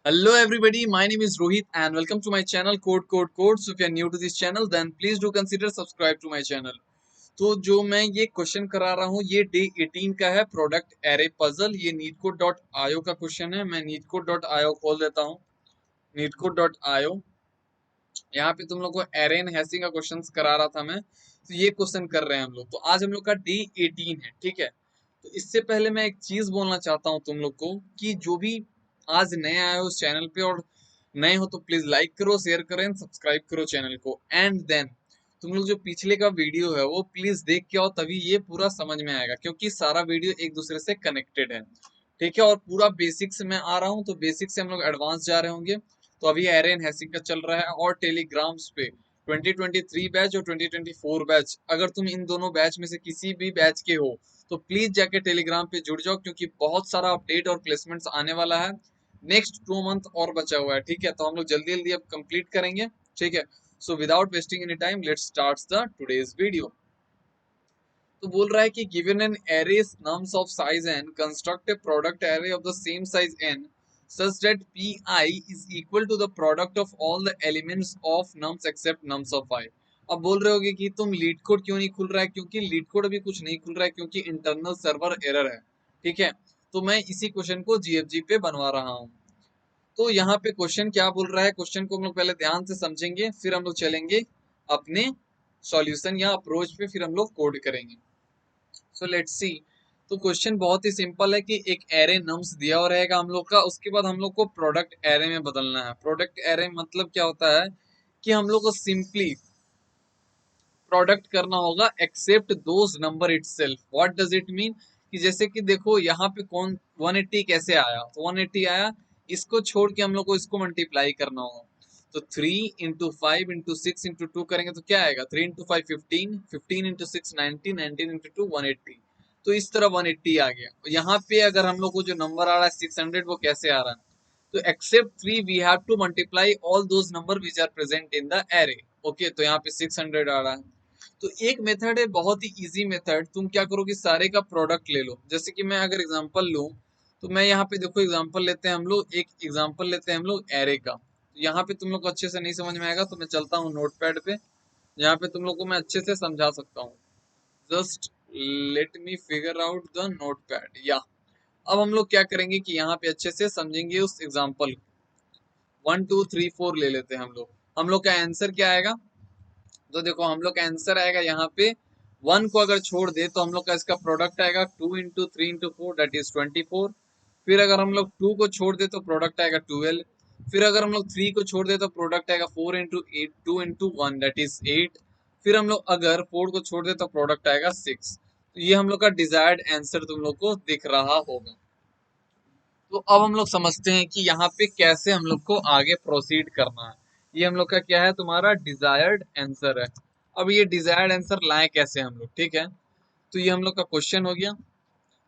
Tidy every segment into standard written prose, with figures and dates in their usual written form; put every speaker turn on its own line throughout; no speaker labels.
Hello everybody, my name is Rohit and welcome to my channel Code. So if you are new to this channel then please do consider subscribe to my channel. तो जो मैं ये question करा रहा हूँ ये day 18 का है प्रोडक्ट एरे पजल। ये neetcode.io का क्वेश्चन है। मैं neetcode.io खोल देता हूँ। neetcode.io यहाँ पे तुम लोग को एरे एंड हैशिंग का क्वेश्चन करा रहा था मैं, तो ये क्वेश्चन कर रहे हैं हम लोग। तो आज हम लोग का डे 18 है, ठीक है। तो इससे पहले मैं एक चीज बोलना चाहता हूँ तुम लोग को कि जो भी आज नए आए हो उस चैनल पे और नए हो तो प्लीज लाइक करो, शेयर करें, सब्सक्राइब करो चैनल को। एंड देन तुम लोग जो पिछले का वीडियो है वो प्लीज देख के आओ, तभी ये पूरा समझ में आएगा, क्योंकि सारा वीडियो एक दूसरे से कनेक्टेड है, ठीक है। और पूरा बेसिक से मैं आ रहा हूँ, तो बेसिक से हम लोग एडवांस जा रहे होंगे। तो अभी एरेन हैसिंग का चल रहा है और टेलीग्राम्स पे 2023 बैच और 2024 बैच, अगर तुम इन दोनों बैच में से किसी भी बैच के हो तो प्लीज जाके टेलीग्राम पे जुड़ जाओ, क्योंकि बहुत सारा अपडेट और प्लेसमेंट्स आने वाला है। नेक्स्ट 2 मंथ और बचा हुआ है, ठीक है। तो हम लोग जल्दी जल्दी अब कंप्लीट करेंगे, ठीक है। So without wasting any time let's start the today's video. तो बोल रहा है कि given an array nums of size n construct A product array of the same size n such that pi is equal to the product of all the elements of nums except nums of I। अब बोल रहे होगे कि तुम leet code क्यों नहीं खुल रहा है, क्योंकि लीड कोड अभी कुछ नहीं खुल रहा है, क्योंकि इंटरनल सर्वर एरर है, ठीक है। तो मैं इसी क्वेश्चन को जीएफजी पे बनवा रहा हूँ। तो यहाँ पे क्वेश्चन क्या बोल रहा है, क्वेश्चन को हम लोग पहले ध्यान से समझेंगे, फिर हम लोग चलेंगे अपने सॉल्यूशन या अप्रोच पे, फिर हम लोग कोड करेंगे। सो लेट्स सी। तो क्वेश्चन बहुत ही सिंपल है कि एक एरे नम्स दिया हुआ रहेगा हम लोग का, उसके बाद हम लोग को प्रोडक्ट एरे में बदलना है। प्रोडक्ट एरे मतलब क्या होता है कि हम लोग को सिंपली प्रोडक्ट करना होगा except those number itself. What does it mean कि जैसे कि देखो यहाँ पे कौन 180 कैसे आया, तो 180 आया, इसको छोड़ के हम लोग को इसको मल्टीप्लाई करना होगा। तो 3 इंटू 5 इंटू 6 इंटू 2 करेंगे तो क्या आएगा, 3 इंटू 5 15, 15 इंटू 6 90, 19 इंटू 2 180। तो इस तरह 180 आ गया। यहाँ पे अगर हम लोग को जो नंबर आ रहा है 600, वो कैसे आ रहा है, तो except 3 we have to multiply all those number which are present in the array. Okay, तो यहाँ पे 600 आ रहा है। तो एक मेथड है बहुत ही इजी मेथड, तुम क्या करो कि सारे का प्रोडक्ट ले लो। जैसे कि मैं अगर एग्जांपल लूं, तो मैं यहाँ पे देखो एग्जांपल लेते हैं हम लोग, एक एग्जांपल लेते हैं हम लोग एरे का। तो यहाँ पे तुम लोग को अच्छे से नहीं समझ में आएगा, तो मैं चलता हूँ नोटपैड पे, यहाँ पे तुम लोग को मैं अच्छे से समझा सकता हूँ। Just let me figure out the notepad या। अब हम लोग क्या करेंगे कि यहाँ पे अच्छे से समझेंगे उस एग्जाम्पल को। 1 2 3 4 ले लेते हैं हम लोग। हम लोग का आंसर क्या आएगा, तो देखो हम लोग का आंसर आएगा यहाँ पे 1 को अगर छोड़ दे तो हम लोग का इसका प्रोडक्ट आएगा 2 इंटू 3 इंटू 4 दैट इज 24। फिर अगर हम लोग 2 को छोड़ दे तो प्रोडक्ट आएगा 12। फिर अगर हम लोग 3 को छोड़ दे तो प्रोडक्ट आएगा 4 इंटू 8 2 इंटू 1 दैट इज 8। फिर हम लोग अगर 4 को छोड़ दे तो प्रोडक्ट आएगा 6। तो ये हम लोग का डिजायर्ड आंसर तुम लोग को दिख रहा होगा। तो अब हम लोग समझते हैं कि यहाँ पे कैसे हम लोग को आगे प्रोसीड करना है। ये हम लोग का क्या है, तुम्हारा डिजायर्ड आंसर है। अब ये डिजायर्ड आंसर लाएं कैसे हम लोग, ठीक है। तो ये हम लोग का क्वेश्चन हो गया।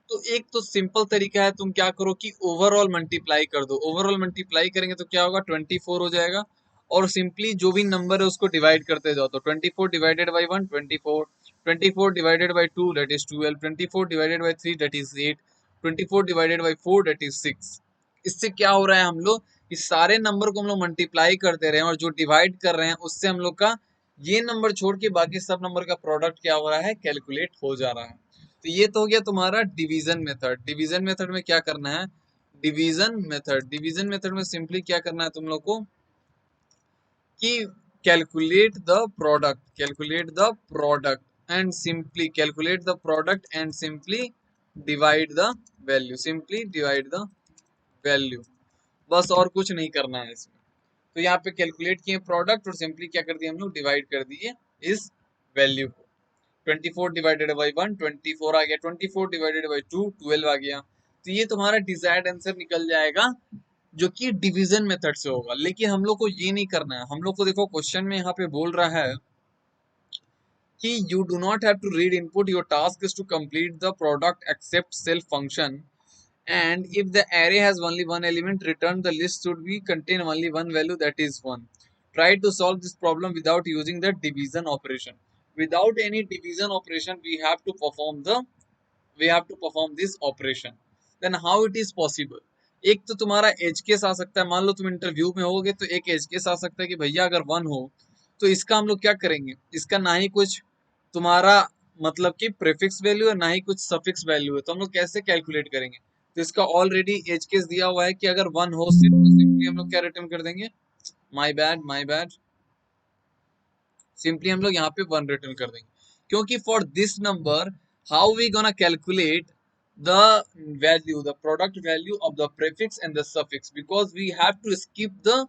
तो एक तो सिंपल तरीका है, तुम क्या करो कि ओवरऑल मल्टीप्लाई कर दो। ओवरऑल मल्टीप्लाई करेंगे तो क्या होगा, 24 हो जाएगा। और सिंपली जो भी नंबर है उसको डिवाइड करते जाओ। तो 24 divided by 1 24, 24 divided by 2 that is 12, 24 divided by 3 that is 8, 24 divided by 4 that is 6। इससे क्या हो रहा है, हम लोग इस सारे नंबर को हम लोग मल्टीप्लाई करते रहे हैं और जो डिवाइड कर रहे हैं उससे हम लोग का ये नंबर छोड़ के बाकी सब नंबर का प्रोडक्ट क्या हो रहा है, कैलकुलेट हो जा रहा है। तो ये तो हो गया तुम्हारा डिवीजन मेथड। डिवीजन मेथड में क्या करना है, डिवीजन मेथड में सिंपली क्या करना है तुम लोग को कि calculate the product and simply calculate the product and simply divide the value, simply divide the value. बस और कुछ नहीं करना है इसमें। तो यहाँ पे कैलकुलेट किए प्रोडक्ट और सिंपली क्या कर दिया हम लोग, डिवाइड कर दिए इस वैल्यू को। 24 डिवाइडेड बाई 1 24 आ गया, 24 डिवाइडेड बाई 2 12 आ गया। तो ये तुम्हारा डिजायर्ड आंसर निकल जाएगा, जो कि डिवीजन मेथड से होगा। लेकिन हम लोग को ये नहीं करना है। हम लोग को देखो क्वेश्चन में यहाँ पे बोल रहा है कि you do not have to read input, your task is to complete the product accept self function, and if the array has only one element, return the list should be contain only one value, that is 1. Try to solve this problem without using the division operation. Without any division operation we have to perform this operation. Then how it is possible, एक तो तुम्हारा as case आ सकता है, मान लो तुम interview में होगे तो एक एज केस आ सकता है कि भैया अगर 1 हो तो इसका हम लोग क्या करेंगे, इसका ना ही कुछ तुम्हारा मतलब कि प्रीफिक्स वैल्यू है ना ही कुछ सफिक्स वैल्यू है, तो हम लोग कैसे कैलकुलेट करेंगे। तो इसका ऑलरेडी एज केस दिया हुआ है कि अगर 1 हो सिर्फ तो सिंपली हम लोग क्या रिटर्न कर देंगे, माई बैड, सिंपली हम लोग यहाँ पे 1 रिटर्न कर देंगे, क्योंकि for this number how we gonna calculate the value, the product value of the prefix and the suffix, because we have to skip the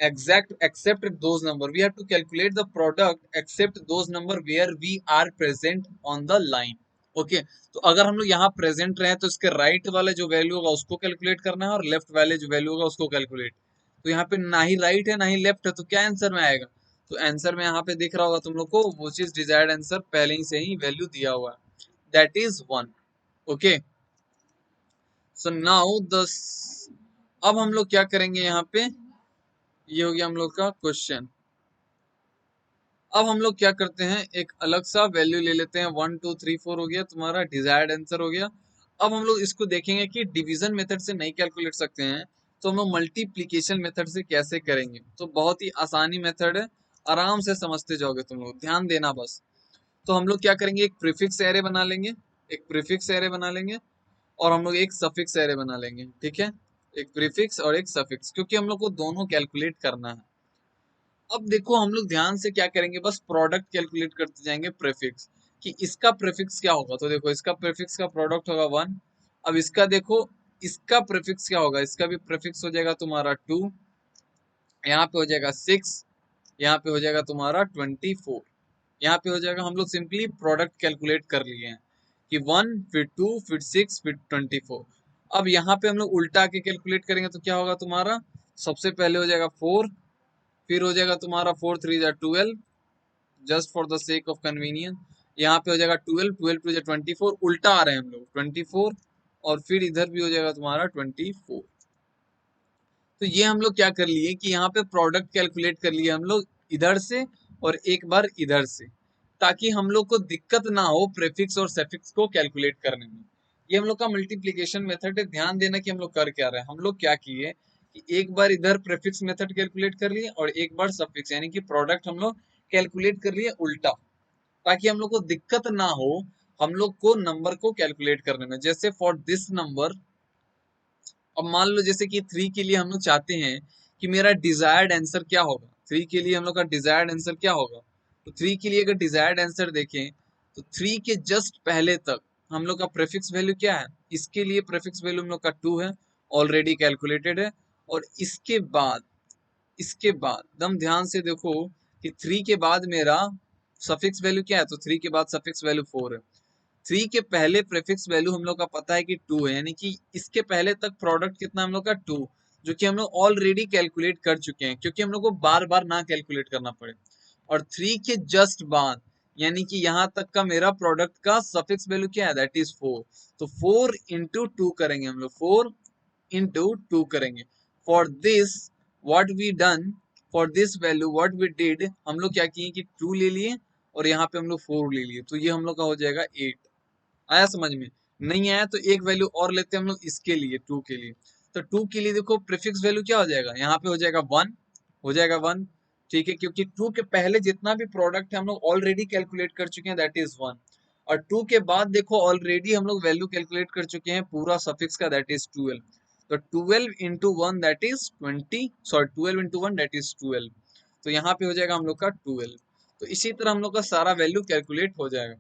exact except those number, we have to calculate the product except those number where we are present on the line. Okay okay? तो अगर हम लोग यहाँ present रहे तो इसके right वाले जो वैल्यू होगा उसको कैलकुलेट करना है और लेफ्ट वाले जो वैल्यू होगा उसको कैलकुलेट। तो यहाँ पे ना ही राइट है ना ही लेफ्ट है, तो क्या आंसर में आएगा, तो आंसर में यहाँ पे दिख रहा होगा तुम लोग को वो चीज डिजायर्ड आंसर पहले ही से ही वैल्यू दिया हुआ है, that is 1। Okay, so now the, अब हम लोग क्या करेंगे यहाँ पे, ये हो गया हम लोग का क्वेश्चन। अब हम लोग क्या करते हैं, एक अलग सा वैल्यू ले लेते हैं, 1 2 3 4 हो गया तुम्हारा डिजायर्ड आंसर हो गया। अब हम लोग इसको देखेंगे कि डिवीजन मेथड से नहीं कैलकुलेट सकते हैं तो हम लोग मल्टीप्लीकेशन मेथड से कैसे करेंगे। तो बहुत ही आसानी मेथड है, आराम से समझते जाओगे तुम लोग, ध्यान देना बस। तो हम लोग क्या करेंगे, एक प्रीफिक्स एरे बना लेंगे, एक प्रीफिक्स एरे बना लेंगे और हम लोग एक सफिक्स एरे बना लेंगे, ठीक है, एक प्रीफिक्स और एक सफिक्स, क्योंकि हम लोग को दोनों कैलकुलेट करना है। अब देखो हम लोग ध्यान से क्या करेंगे, बस प्रोडक्ट कैलकुलेट करते जाएंगे प्रीफिक्स, कि इसका प्रीफिक्स क्या होगा, तो देखो इसका प्रीफिक्स का प्रोडक्ट होगा 1। अब इसका देखो, इसका प्रीफिक्स क्या होगा, इसका भी प्रीफिक्स हो जाएगा तुम्हारा 2, यहाँ पे हो जाएगा 6, यहाँ पे हो जाएगा तुम्हारा 24, यहाँ पे हो जाएगा, हम लोग सिंपली प्रोडक्ट कैलकुलेट कर लिए हैं कि 1 फिर 2 फिर 6 फिर 24। अब यहाँ पे हम लोग उल्टा के कैलकुलेट करेंगे तो क्या होगा तुम्हारा, सबसे पहले हो जाएगा 4, फिर हो जाएगा तुम्हारा 4 3 जा 12, just for the sake of convenience, यहाँ पे हो जाएगा 12, 12 टू 24, उल्टा आ रहे हैं हम लोग 24, और फिर इधर भी हो जाएगा तुम्हारा 24। तो ये हम लोग क्या कर लिए कि यहाँ पे प्रोडक्ट कैलकुलेट कर लिए हम लोग इधर से और एक बार इधर से, ताकि हम लोग को दिक्कत ना हो प्रीफिक्स और सफिक्स को कैलकुलेट करने में। ये हम लोग का मल्टीप्लीकेशन मेथड है, ध्यान देना कि हम लोग कर क्या रहे हैं। हम लोग क्या किए कि एक बार इधर प्रीफिक्स मेथड कैलकुलेट कर लिए और एक बार सफिक्स यानी कि प्रोडक्ट हम लोग कैलकुलेट कर लिए उल्टा, ताकि हम लोग को दिक्कत ना हो हम लोग को नंबर को कैलकुलेट करने में। जैसे फॉर दिस नंबर, अब मान लो जैसे कि 3 के लिए हम लोग चाहते हैं कि मेरा डिजायर्ड आंसर क्या होगा, 3 के लिए हम लोग का डिजायर्ड आंसर क्या होगा, तो 3 के लिए अगर डिजायर्ड आंसर देखें तो 3 के जस्ट पहले तक हम लोग का प्रीफिक्स वैल्यू क्या है, इसके लिए प्रीफिक्स वैल्यू हम लोग का 2 है, ऑलरेडी कैलकुलेटेड है। और इसके बाद दम ध्यान से देखो कि 3 के बाद मेरा सफिक्स वैल्यू क्या है, तो 3 के बाद सफिक्स वैल्यू 4 है। 3 के पहले प्रीफिक्स वैल्यू हम लोग का पता है कि 2 है, यानी कि इसके पहले तक प्रोडक्ट कितना हम लोग का 2, जो कि हम लोग ऑलरेडी कैलकुलेट कर चुके हैं, क्योंकि हम लोग को बार बार ना कैलकुलेट करना पड़े। और 3 के जस्ट बाद यानी कि यहाँ तक का मेरा प्रोडक्ट का सफिक्स वैल्यू क्या है, दैट इज 4। तो 4 इंटू 2 करेंगे हम लोग, 4 इंटू 2 करेंगे। For this what we done, for this value what we did, हम लोग क्या किए कि 2 ले लिए और यहाँ पे हम लोग 4 ले लिए, तो ये हम लोग का हो जाएगा 8। आया समझ में, नहीं आया तो एक वैल्यू और लेते हैं हम लोग इसके लिए 2 के लिए। तो 2 के लिए देखो प्रीफिक्स वैल्यू क्या हो जाएगा, यहाँ पे हो जाएगा 1, हो जाएगा 1, ठीक है, क्योंकि 2 के पहले जितना भी प्रोडक्ट है हम लोग ऑलरेडी कैलकुलेट कर चुके हैं, दैट इज 1। और 2 के बाद देखो ऑलरेडी हम लोग वैल्यू कैलकुलेट कर चुके हैं पूरा सफिक्स का, दैट इज 12। तो 12 into 1 that is 20, sorry 12 into 1 that is 12, तो यहाँ पे हो जाएगा हम लोग का 12। तो इसी तरह हम लोग का सारा वैल्यू कैलकुलेट हो जाएगा।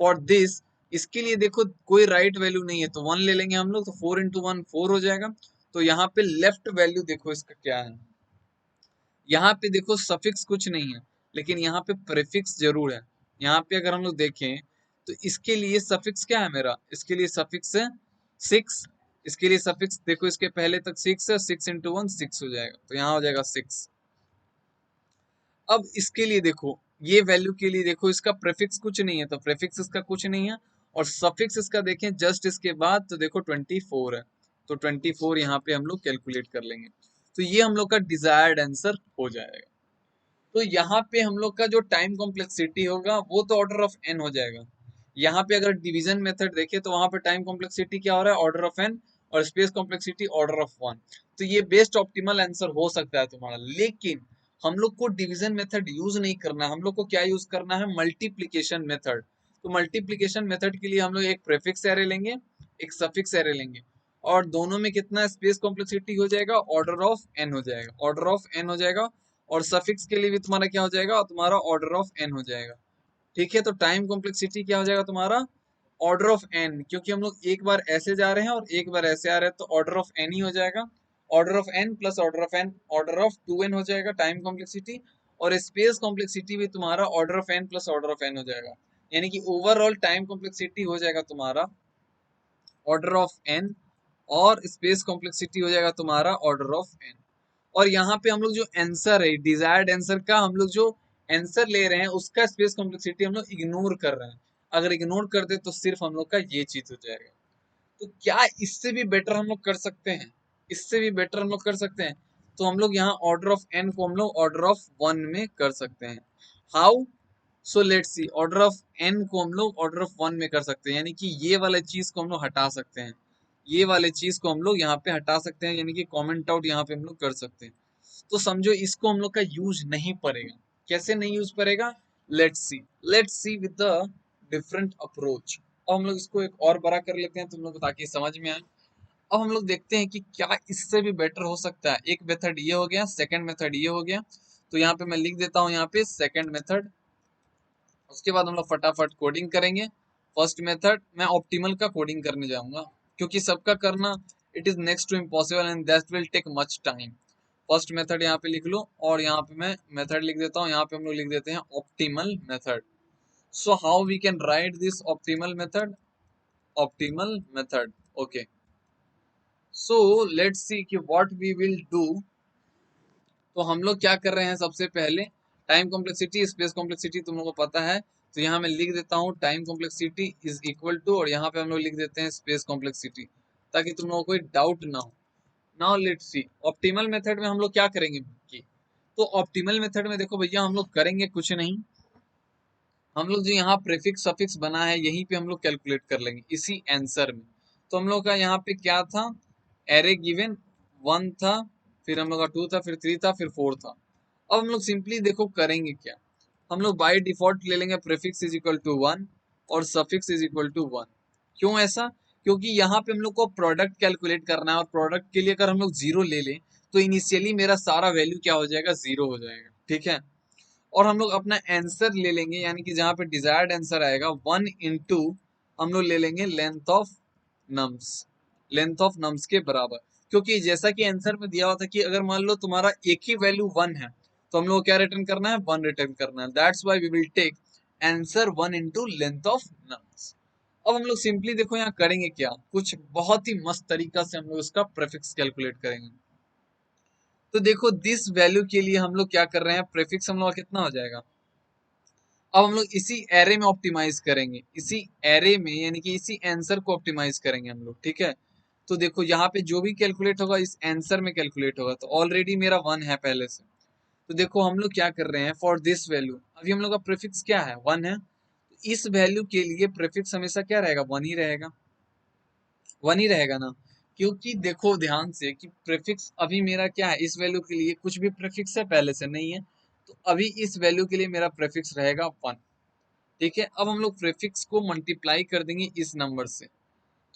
फॉर दिस, इसके लिए देखो कोई राइट वैल्यू नहीं है तो 1 ले लेंगे हम लोग, तो 4 इंटू 1 4 हो जाएगा। तो यहाँ पे लेफ्ट वैल्यू देखो इसका क्या है, यहाँ पे देखो सफिक्स कुछ नहीं है लेकिन यहाँ पे प्रीफिक्स जरूर है। यहाँ पे अगर हम लोग देखें तो इसके लिए सफिक्स क्या है मेरा, इसके लिए सफिक्स है 6, इसके लिए सफिक्स देखो इसके पहले तक 6 है, 6 इंटू 1 6 हो जाएगा, तो यहाँ हो जाएगा 6। अब इसके लिए देखो, ये वैल्यू के लिए देखो इसका प्रीफिक्स कुछ नहीं है तो प्रीफिक्स इसका कुछ नहीं है, और सफिक्स इसका देखें जस्ट इसके बाद तो देखो 24 है, तो 24 यहाँ पे हम लोग कैलकुलेट कर लेंगे, तो ये हम लोग का डिजायर्ड आंसर हो जाएगा। तो यहाँ पे हम लोग का जो टाइम कॉम्प्लेक्सिटी होगा वो तो ऑर्डर ऑफ एन हो जाएगा। यहाँ पे अगर डिवीजन मेथड देखें तो वहां पे टाइम कॉम्प्लेक्सिटी क्या हो रहा है, ऑर्डर ऑफ एन, और स्पेस कॉम्प्लेक्सिटी ऑर्डर ऑफ 1। तो ये बेस्ट ऑप्टिमल आंसर हो सकता है तुम्हारा, लेकिन हम लोग को डिवीजन मेथड यूज नहीं करना है, हम लोग को क्या यूज करना है, मल्टीप्लीकेशन मेथड। तो मल्टीप्लीकेशन मेथड के लिए हम लोग एक प्रीफिक्स एरे लेंगे, एक सफिक्स एरे लेंगे, और दोनों में कितना स्पेस कॉम्प्लेक्सिटी हो जाएगा, ऑर्डर ऑफ एन हो जाएगा, ऑर्डर ऑफ एन हो जाएगा। और सफिक्स के लिए भी तुम्हारा क्या हो जाएगा, तुम्हारा ऑर्डर ऑफ एन हो जाएगा। ठीक है, तो टाइम कॉम्प्लेक्सिटी क्या हो जाएगा तुम्हारा, ऑर्डर ऑफ एन, क्योंकि हम लोग एक बार ऐसे जा रहे हैं और एक बार ऐसे आ रहे हैं, तो ऑर्डर ऑफ एन ही हो जाएगा। Order of n plus order of n, order of 2n हो जाएगा टाइम कॉम्प्लेक्सिटी। और स्पेस कॉम्प्लेक्सिटी भी तुम्हारा order of n plus order of n हो जाएगा, यानी कि ओवरऑल टाइम कॉम्प्लेक्सिटी हो जाएगा तुम्हारा ऑर्डर ऑफ एन, और स्पेस कॉम्प्लेक्सिटी हो जाएगा तुम्हारा ऑर्डर ऑफ एन। और यहाँ पे हम लोग जो आंसर है, डिजायर्ड आंसर का हम लोग जो आंसर ले रहे हैं, उसका स्पेस कॉम्प्लेक्सिटी हम लोग इग्नोर कर रहे हैं। अगर इग्नोर कर दे तो सिर्फ हम लोग का ये चीज हो जाएगा। तो क्या इससे भी बेटर हम लोग कर सकते हैं, इससे भी बेटर हम लोग कर सकते हैं। तो हम लोग यहाँ ऑर्डर ऑफ एन को हम लोग ऑर्डर ऑफ 1 में कर सकते हैं। How, so let's see, order of n को हम लोग ऑर्डर ऑफ 1 में कर सकते हैं, यानी कि ये वाले चीज को हम लोग हटा सकते हैं, ये वाले चीज को हम लोग यहाँ पे हटा सकते हैं, यानी कि कॉमेंट आउट यहाँ पे हम लोग कर सकते हैं। तो समझो इसको हम लोग का यूज नहीं पड़ेगा। कैसे नहीं यूज पड़ेगा, let's see with the different approach. और हम लोग इसको एक और बड़ा कर लेते हैं तुम लोग को, ताकि समझ में आए। अब हम लोग देखते हैं कि क्या इससे भी बेटर हो सकता है। एक मेथड ये हो गया, सेकंड मेथड ये हो गया। तो यहाँ पे मैं लिख देता हूँ यहाँ पे सेकंड मेथड। उसके बाद हम लोग फटाफट कोडिंग करेंगे। फर्स्ट मेथड मैं ऑप्टिमल का कोडिंग करने जाऊंगा, क्योंकि सबका करना it is next to impossible and that will take much time. First method यहाँ पे लिख लो, और यहाँ पे मैं मेथड लिख देता हूँ, यहाँ पे हम लोग लिख देते हैं optimal method. So how we can write this optimal method, optimal method, okay. So let's see कि व्हाट वी विल डू। तो हम लोग क्या कर रहे हैं, सबसे पहले टाइम कॉम्प्लेक्सिटी स्पेस कॉम्प्लेक्सिटी तुम लोगों को पता है, तो यहाँ मैं लिख देता हूँ time complexity is equal to, और यहाँ पे हम लोग लिख देते हैं स्पेस कॉम्प्लेक्सिटी, ताकि तुम लोगों को कोई डाउट ना हो। Now let's see optimal method में हम लोग क्या करेंगे कि, तो ऑप्टिमल मेथड में देखो भैया हम लोग करेंगे कुछ नहीं, हम लोग जो यहाँ प्रीफिक्स सफिक्स बना है यहीं पे हम लोग कैलकुलेट कर लेंगे इसी आंसर में। तो हम लोग का यहाँ पे क्या था, एरे गिवन 1 था, फिर हम लोग का 2 था, फिर 3 था, फिर 4 था। अब हम लोग सिंपली देखो करेंगे क्या, हम लोग बाय डिफॉल्ट ले लेंगे प्रीफिक्स इज इक्वल टू 1 और सफिक्स इज इक्वल टू 1। क्यों ऐसा, क्योंकि यहाँ पे हम लोग को प्रोडक्ट कैलकुलेट करना है, और प्रोडक्ट के लिए अगर हम लोग जीरो ले लें तो इनिशियली मेरा सारा वैल्यू क्या हो जाएगा, जीरो हो जाएगा। ठीक है, और हम लोग अपना आंसर ले लेंगे, यानी कि जहां पे डिजायर्ड आंसर आएगा 1 इंटू हम लोग ले लेंगे length of nums, length of nums के बराबर। क्योंकि जैसा कि आंसर में दिया हुआ था कि अगर मान लो तुम्हारा एक ही वैल्यू 1 है, तो हम लोग क्या रिटर्न करना है, 1 रिटर्न करना है। That's why we will take answer 1 into length of nums. अब हम लोग सिंपली देखो यहाँ करेंगे क्या, कुछ बहुत ही मस्त तरीका से हम लोग इसका प्रीफिक्स कैलकुलेट करेंगे। तो देखो दिस वैल्यू के लिए हम लोग क्या कर रहे हैं, प्रीफिक्स हम लोग का कितना हो जाएगा। अब हम लोग इसी एरे में ऑप्टिमाइज करेंगे, इसी एरे में यानी कि इसी आंसर को ऑप्टिमाइज करेंगे हम लोग। ठीक है, तो देखो यहाँ पे जो भी कैलकुलेट होगा इस आंसर में कैलकुलेट होगा, तो ऑलरेडी मेरा 1 है पहले से। तो देखो हम लोग क्या कर रहे हैं, फॉर दिस वैल्यू अभी हम लोग का प्रीफिक्स क्या है, 1 है, तो इस वैल्यू के लिए प्रीफिक्स हमेशा क्या रहेगा, 1 ही रहेगा, 1 ही रहेगा ना। क्योंकि देखो ध्यान से कि प्रीफिक्स अभी मेरा क्या है, इस वैल्यू के लिए कुछ भी प्रीफिक्स है पहले से नहीं है, तो अभी इस वैल्यू के लिए मेरा प्रीफिक्स रहेगा 1। ठीक है, अब हम लोग प्रीफिक्स को मल्टीप्लाई कर देंगे इस नंबर से,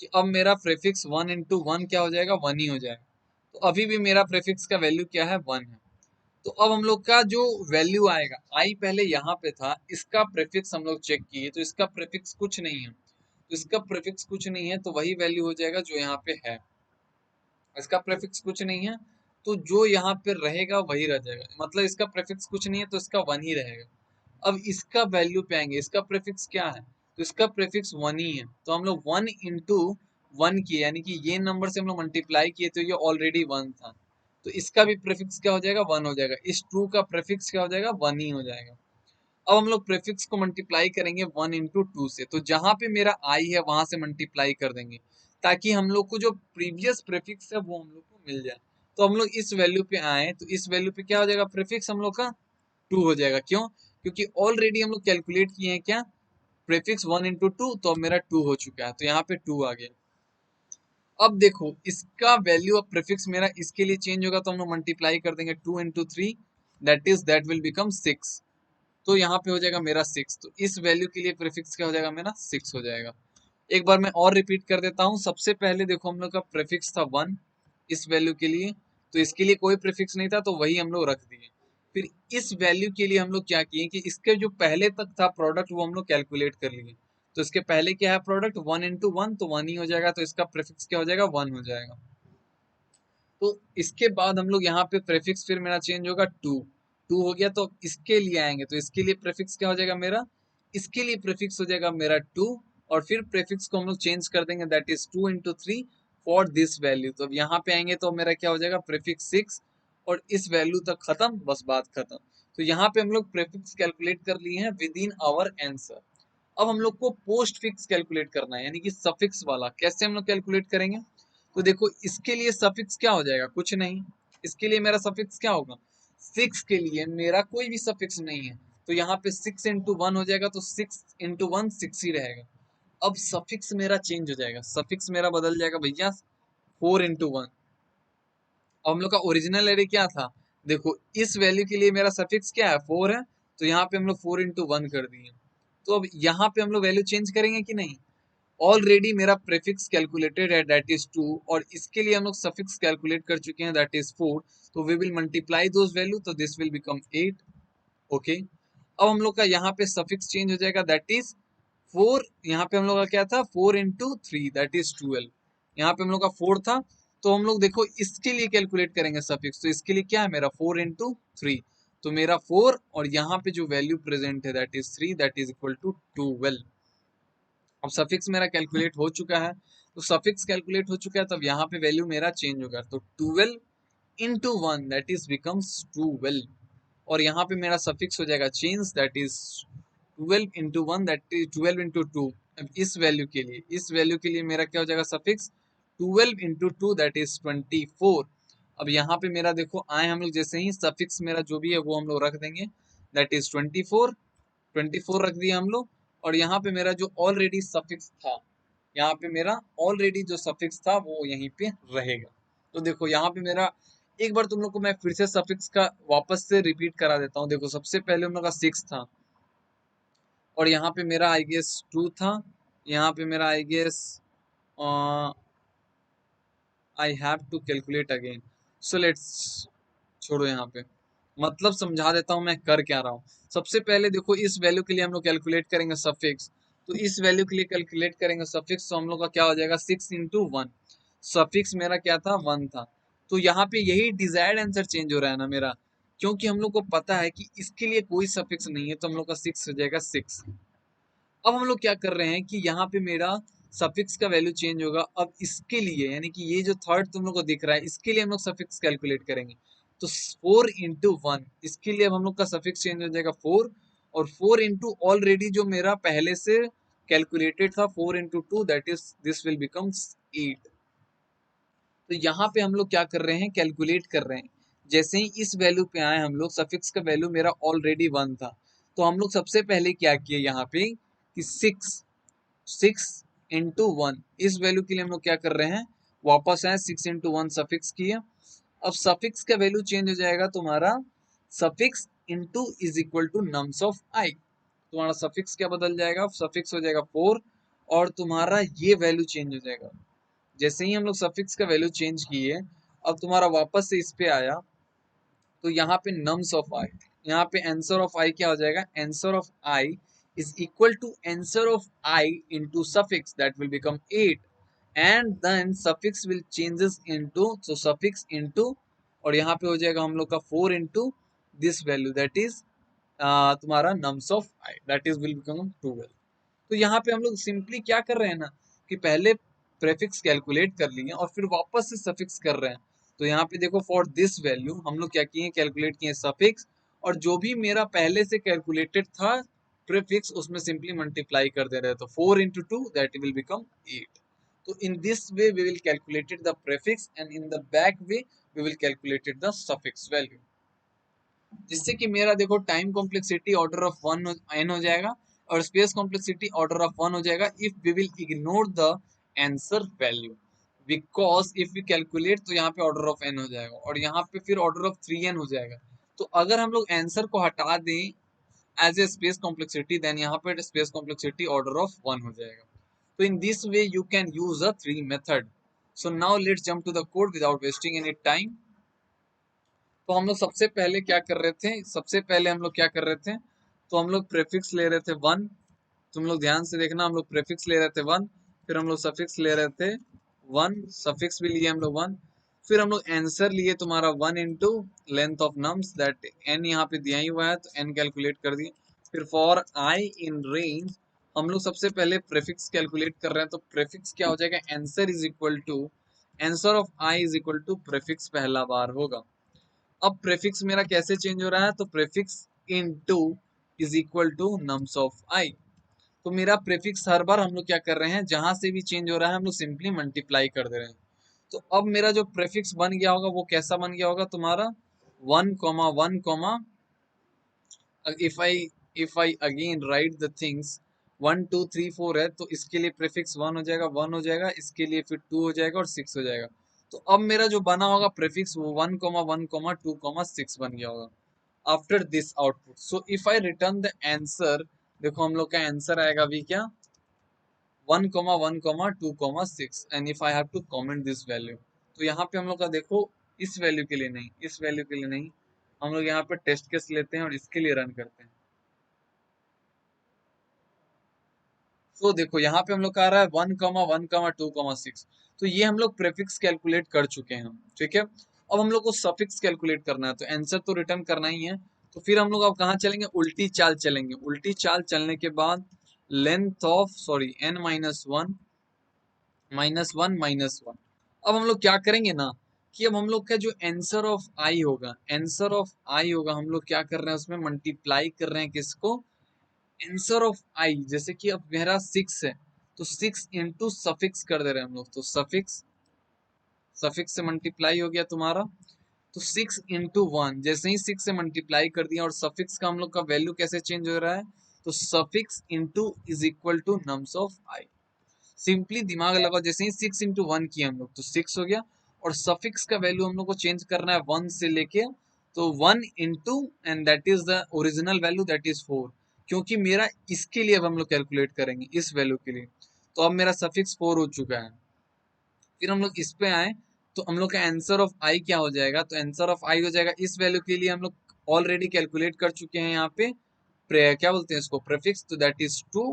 कि अब मेरा प्रीफिक्स 1 इंटू 1 क्या हो जाएगा, 1 ही हो जाएगा। तो अभी भी मेरा प्रीफिक्स का वैल्यू क्या है, 1 है। तो अब हम लोग का जो वैल्यू आएगा, आई पहले यहाँ पे था, इसका प्रीफिक्स हम लोग चेक किए तो इसका प्रीफिक्स कुछ नहीं है, तो इसका प्रीफिक्स कुछ नहीं है, तो वही वैल्यू हो जाएगा जो यहाँ पे है। इसका प्रीफिक्स कुछ नहीं है, तो जो यहाँ पे रहेगा वही रह जाएगा, मतलब इसका प्रीफिक्स कुछ नहीं है तो इसका 1 ही रहेगा। अब इसका वैल्यू पे आएंगे, इसका प्रीफिक्स क्या है, तो इसका प्रीफिक्स 1 ही है, तो हम लोग 1 इंटू 1 किए, यानी कि ये नंबर से हम लोग मल्टीप्लाई किए तो ये ऑलरेडी 1 था, तो इसका भी प्रीफिक्स क्या हो जाएगा, 1 हो जाएगा। इस 2 का प्रीफिक्स क्या हो जाएगा, 1 ही हो जाएगा। अब हम लोग प्रीफिक्स को मल्टीप्लाई करेंगे 1 इंटू 2 से, तो जहां पे मेरा आई है वहां से मल्टीप्लाई कर देंगे, ताकि हम लोग को जो प्रीवियस प्रीफिक्स है वो हम लोग को मिल जाए। तो हम लोग इस वैल्यू पे आए, तो इस वैल्यू पे क्या हो जाएगा, प्रीफिक्स हम लोग का 2 हो जाएगा। क्यों, क्योंकि ऑलरेडी हम लोग कैलकुलेट किए हैं क्या, प्रीफिक्स 1 इंटू 2, तो अब मेरा 2 हो चुका है, तो यहाँ पे 2 आ गया। अब देखो इसका वैल्यू अब प्रीफिक्स मेरा इसके लिए चेंज होगा तो हम लोग मल्टीप्लाई कर देंगे 2 into 3, दैट विल बिकम 6। तो यहाँ पे हो जाएगा मेरा 6। तो इस वैल्यू के लिए प्रीफिक्स क्या हो जाएगा मेरा 6 हो जाएगा। एक बार मैं और रिपीट कर देता हूँ। सबसे पहले देखो हम लोग का प्रीफिक्स था 1 इस वैल्यू के लिए, तो इसके लिए कोई प्रीफिक्स नहीं था तो वही हम लोग रख दिए। फिर इस वैल्यू के लिए हम लोग क्या किए कि इसके जो पहले तक था प्रोडक्ट वो हम लोग कैलकुलेट कर लिए। तो इसके पहले क्या है प्रोडक्ट 1 into 1, तो 1 ही हो जाएगा, तो इसका प्रीफिक्स क्या हो जाएगा 1 हो जाएगा। तो इसके बाद हम लोग यहाँ पे प्रीफिक्स फिर मेरा चेंज होगा 2। 2 हो गया तो इसके लिए आएंगे तो इसके लिए प्रीफिक्स क्या हो जाएगा मेरा, इसके लिए प्रीफिक्स हो जाएगा मेरा 2। और फिर प्रीफिक्स को हम लोग चेंज कर देंगे, that is 2 into 3 for this value. तो अब यहाँ पे आएंगे तो मेरा क्या हो जाएगा प्रीफिक्स 6 और इस वैल्यू तक खत्म, बस बात खत्म। तो यहाँ पे हम लोग प्रीफिक्स कैलकुलेट कर लिए हैं विद इन आवर आंसर। अब हम लोग को पोस्ट फिक्स कैलकुलेट करना है, यानी कि सफिक्स वाला। कैसे हम लोग कैलकुलेट करेंगे, तो देखो इसके लिए सफिक्स क्या हो जाएगा, कुछ नहीं। इसके लिए मेरा सफिक्स क्या होगा, 6 के लिए मेरा कोई भी सफिक्स नहीं है, तो यहाँ पे 6 into 1 हो जाएगा, तो 6 into 1 6 ही रहेगा। अब सफिक्स मेरा चेंज हो जाएगा, सफिक्स मेरा बदल जाएगा भैया 4 into 1। अब हम लोग का ओरिजिनल एरे क्या था, देखो इस वैल्यू के लिए मेरा सफिक्स क्या है 4 है, तो यहाँ पे हम लोग 4 into 1 कर दिए। तो अब यहाँ पे हम लोग वैल्यू चेंज करेंगे कि नहीं, ऑलरेडी मेरा प्रीफिक्स कैलकुलेटेड है दैट इज 2, और इसके लिए हम लोग सफिक्स कैलकुलेट कर चुके हैं दैट इज 4। तो we will multiply those value, तो दिस विल बिकम 8। ओके, अब हम लोग का यहाँ पे सफिक्स चेंज हो जाएगा दैट इज 4। यहाँ पे हम लोग का क्या था 4 into 3 दैट इज 12। यहाँ पे हम लोग का 4 था, तो हम लोग देखो इसके लिए कैलकुलेट करेंगे सफिक्स। तो इसके लिए क्या है मेरा 4 into 3, तो मेरा 4 और यहाँ पे जो वैल्यू प्रेजेंट है that is 3, that is equal to 12। अब सफिक्स मेरा कैलकुलेट हो चुका है, तो सफिक्स कैलकुलेट हो चुका है, तब यहाँ पे वैल्यू मेरा चेंज होगा, तो 12 into 1 दैट इज बिकम्स 12। और यहाँ पे मेरा सफिक्स हो जाएगा change, that is 12 into 1 that is 12 into 2। अब इस वैल्यू के लिए, इस वैल्यू के लिए मेरा क्या हो जाएगा सफिक्स 12 into 2 दैट इज 24। अब यहाँ पे मेरा देखो आए हम लोग जैसे ही सफिक्स मेरा जो भी है वो हम लोग रख देंगे, दैट इज 24। 24 रख दिया हम लोग, और यहाँ पे मेरा जो ऑलरेडी सफिक्स था, यहाँ पे मेरा ऑलरेडी जो सफिक्स था वो यहीं पे रहेगा। तो देखो यहाँ पे मेरा, एक बार तुम लोग को मैं फिर से सफिक्स का वापस से रिपीट करा देता हूँ। देखो सबसे पहले हम लोग का 6 था, और यहाँ पे मेरा आई गेस 2 था, यहाँ पे मेरा I guess I have to calculate again. So let's, छोड़ो यहाँ पे, मतलब समझा देता हूँ मैं कर क्या रहा हूँ। सबसे पहले देखो इस वैल्यू के लिए हम लोग कैलकुलेट करेंगे सफिक्स, तो इस वैल्यू के लिए कैलकुलेट करेंगे सफिक्स, तो हम लोग का क्या हो जाएगा 6 into 1। सफिक्स मेरा क्या था 1 था, तो यहाँ पे यही डिजायर्ड आंसर चेंज हो रहा है ना मेरा, क्योंकि हम लोग को पता है कि इसके लिए कोई सफिक्स नहीं है, तो हम लोग का 6 हो जाएगा 6। अब हम लोग क्या कर रहे हैं कि यहाँ पे मेरा सफिक्स का वैल्यू चेंज होगा। अब इसके लिए यानी कि ये जो थर्ड तुम लोग को दिख रहा है इसके लिए हम लोग सफिक्स कैलकुलेट करेंगे, तो 4 into 1 इसके लिए अब हम लोग का सफिक्स चेंज हो जाएगा 4। और 4 into ऑलरेडी जो मेरा पहले से कैलकुलेटेड था 4 into 2 that is this will become 8। तो यहाँ पे हम लोग क्या कर रहे हैं कैलकुलेट कर रहे हैं। जैसे ही इस वैल्यू पे आए हम लोग, सफिक्स का वैल्यू मेरा ऑलरेडी 1 था, तो हम लोग सबसे पहले क्या किए यहाँ पे कि 6 into 1 इस वैल्यू के लिए हम लोग क्या कर रहे हैं, वापस आए 6 into 1 सफिक्स किए। अब सफिक्स का वैल्यू चेंज हो जाएगा तुम्हारा, suffix into is equal to nums of i. तुम्हारा सफिक्स क्या बदल जाएगा, सफिक्स हो जाएगा 4, और तुम्हारा ये वैल्यू चेंज हो जाएगा। जैसे ही हम लोग सफिक्स का वैल्यू चेंज किए, अब तुम्हारा वापस से इस पे आया, तो यहाँ पे नम्स ऑफ आई, यहाँ पे आंसर ऑफ आई क्या हो जाएगा, answer of I is equal to answer of I into suffix that will become 8, and then suffix will changes into, so suffix into, और यहाँ पे हो जाएगा हम लोग का 4 into this value that is तुम्हारा nums of I that is will become 12। तो यहाँ पे हम लोग सिंपली क्या कर रहे हैं ना कि पहले प्रेफिक्स कैलकुलेट कर लिए और फिर वापस से सफिक्स कर रहे हैं। तो यहाँ पे देखो फॉर दिस वैल्यू हम लोग क्या किए, कैलकुलेट किए सफिक्स, और जो भी मेरा पहले से कैलकुलेटेड था प्रीफिक्स उसमें सिंपली मल्टीप्लाई कर दे रहे, तो 4 into 2 दैट विल बिकम 8। तो in this way we will calculated the prefix, and in the back way we will calculated the suffix value, जिससे कि मेरा देखो time complexity order of 1 n हो जाएगा, और स्पेस कॉम्प्लेक्सिटी ऑर्डर ऑफ 1 हो जाएगा if we will ignore the answer value. Because if we calculate तो यहाँ पे ऑर्डर ऑफ एन हो जाएगा और यहाँ पे फिर ऑर्डर ऑफ 3n हो जाएगा। तो अगर हम लोग आंसर को हटा दें as a space complexity then यहाँ पे स्पेस कॉम्प्लेक्सिटी ऑर्डर ऑफ 1 हो जाएगा। तो in this way you can use a 3 method. So now let's jump to the code without wasting any time. तो हम लोग सबसे पहले क्या कर रहे थे, सबसे पहले हम लोग क्या कर रहे थे, तो हम लोग प्रेफिक्स ले रहे थे 1। तुम लोग ध्यान से देखना, हम लोग प्रेफिक्स ले रहे थे 1, फिर हम लोग सफिक्स ले रहे थे 1, सफिक्स भी लिए हम लोग 1, फिर हम लोग आंसर लिए तुम्हारा 1 into length of nums that n यहाँ पे दिया ही हुआ है तो n कैलकुलेट कर दिए। फिर फॉर i इन रेंज हम लोग सबसे पहले प्रेफिक्स कैलकुलेट कर रहे हैं, तो प्रेफिक्स क्या हो जाएगा, answer is equal to answer of i is equal to prefix पहला बार होगा। अब प्रेफिक्स मेरा कैसे चेंज हो रहा है, तो prefix into is equal to nums of i. तो मेरा प्रेफिक्स हर बार हम लोग क्या कर रहे हैं, जहां से भी चेंज हो रहा है हम लोग सिंपली मल्टीप्लाई कर दे रहे हैं। तो अब मेरा जो प्रेफिक्स बन गया होगा वो कैसा बन गया होगा तुम्हारा 1, 1, if I again right the things 1, 2, 3, 4 है तो इसके लिए प्रेफिक्स 1 हो जाएगा, 1 हो जाएगा, इसके लिए फिर 2 हो जाएगा और 6 हो जाएगा। तो अब मेरा जो बना होगा प्रेफिक्स वो 1, 1, 2, 6 बन गया होगा after this output. So if I return the answer, देखो हम लोग का आंसर आएगा अभी क्या 1, 1, 2, 6 and if I have to comment this value, तो यहाँ पे हम लोग का देखो इस वैल्यू के लिए नहीं, इस वैल्यू के लिए नहीं, हम लोग यहाँ पे टेस्ट केस लेते हैं और इसके लिए रन करते हैं। तो देखो यहाँ पे हम लोग का आ रहा है 1, 1, 2, 6। तो ये हम लोग प्रेफिक्स कैलकुलेट कर चुके हैं, ठीक है। अब हम लोग को सफिक्स कैलकुलेट करना है, तो आंसर तो रिटर्न करना ही है। तो फिर हम लोग अब कहाँ चलेंगे, उल्टी चाल चलेंगे। उल्टी चाल चलने के बाद लेंथ ऑफ सॉरी n-1 -1 अब हम लोग क्या करेंगे ना कि अब हम लोग का जो आंसर ऑफ आई होगा, आंसर ऑफ आई होगा, हम लोग क्या कर रहे हैं उसमें मल्टीप्लाई कर रहे हैं किसको, आंसर ऑफ आई। जैसे कि अब मेरा 6 है तो 6 इंटू सफिक्स कर दे रहे हैं हम लोग, तो सफिक्स सफिक्स से मल्टीप्लाई हो गया तुम्हारा। तो 6 इंटू 1, जैसे ही 6 से मल्टीप्लाई कर दिया और सफिक्स का हम लोग का वैल्यू कैसे चेंज हो रहा है, तो suffix into is equal to nums of i. Simply दिमाग लगाओ, जैसे ही 6 इंटू 1 किया हम लोग तो 6 हो गया, और सफिक्स का वैल्यू हम लोग को चेंज करना है 1 से लेके, तो 1 into and that is the original value that is 4। क्योंकि मेरा इसके लिए अब हम लोग कैलकुलेट करेंगे इस वैल्यू के लिए, तो अब मेरा सफिक्स 4 हो चुका है। फिर हम लोग इस पे आए तो हम लोग का आंसर ऑफ आई क्या हो जाएगा, तो आंसर ऑफ आई हो जाएगा इस वैल्यू के लिए हम लोग ऑलरेडी कैलकुलेट कर चुके हैं यहाँ पे क्या बोलते हैं इसको, प्रेफिक्स, तो दैट इज 2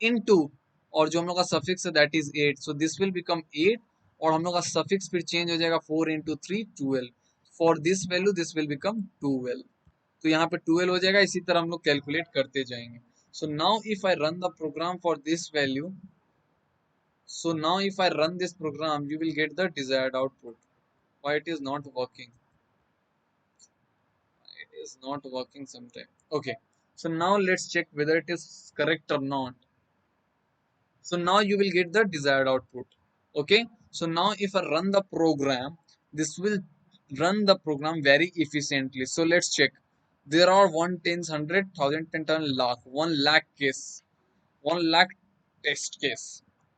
इनटू, और जो हम लोग का सफिक्स है that is 8, so this will become 8, और हम लोग का सफिक्स फिर चेंज हो जाएगा 4 into 3 12, for this value this will become 12। तो यहाँ पे 12 हो जाएगा, इसी तरह हम लोग कैलकुलेट करते जाएंगे। So now if I run the program for this value, so now if I run this program you will get the desired output. Why it is not working, it is not working sometime. Okay, so now let's check whether it is correct or not. So now you will get the desired output. Okay, so now if I run the program, this will run the program very efficiently. So let's check. There are 1 tens 100 1000 10 10 lakh 1 lakh case, 1 lakh test case.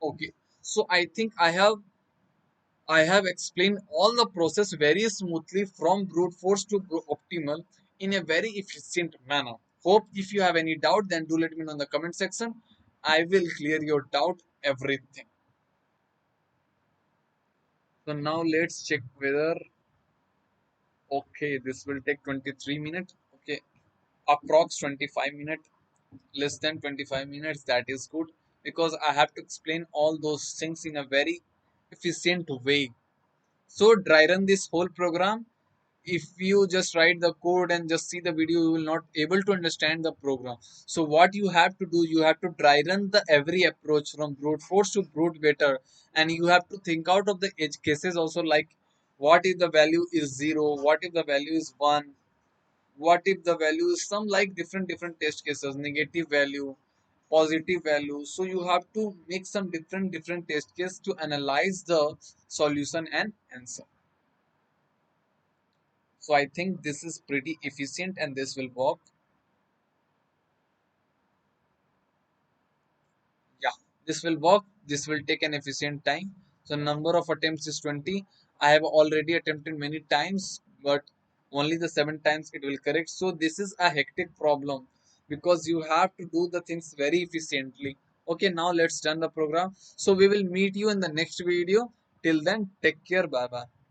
Okay, so I have explained all the process very smoothly from brute force to optimal in a very efficient manner. Hope if you have any doubt then do let me know in the comment section. I will clear your doubt everything. So now let's check whether, okay, this will take 23 minutes. Okay, approx 25 minutes, less than 25 minutes, that is good, because I have to explain all those things in a very efficient way. So dry run this whole program. If you just write the code and just see the video you will not able to understand the program. So what you have to do, you have to dry run the every approach from brute force to brute better, and you have to think out of the edge cases also, like what if the value is 0, what if the value is 1, what if the value is some, like different test cases, negative value, positive value. So you have to make some different test case to analyze the solution and answer. So I think this is pretty efficient and this will work. Yeah, this will work. This will take an efficient time. So number of attempts is 20. I have already attempted many times, but only the 7 times it will correct. So this is a hectic problem because you have to do the things very efficiently. Okay, now let's done the program. So we will meet you in the next video. Till then, take care. Bye bye.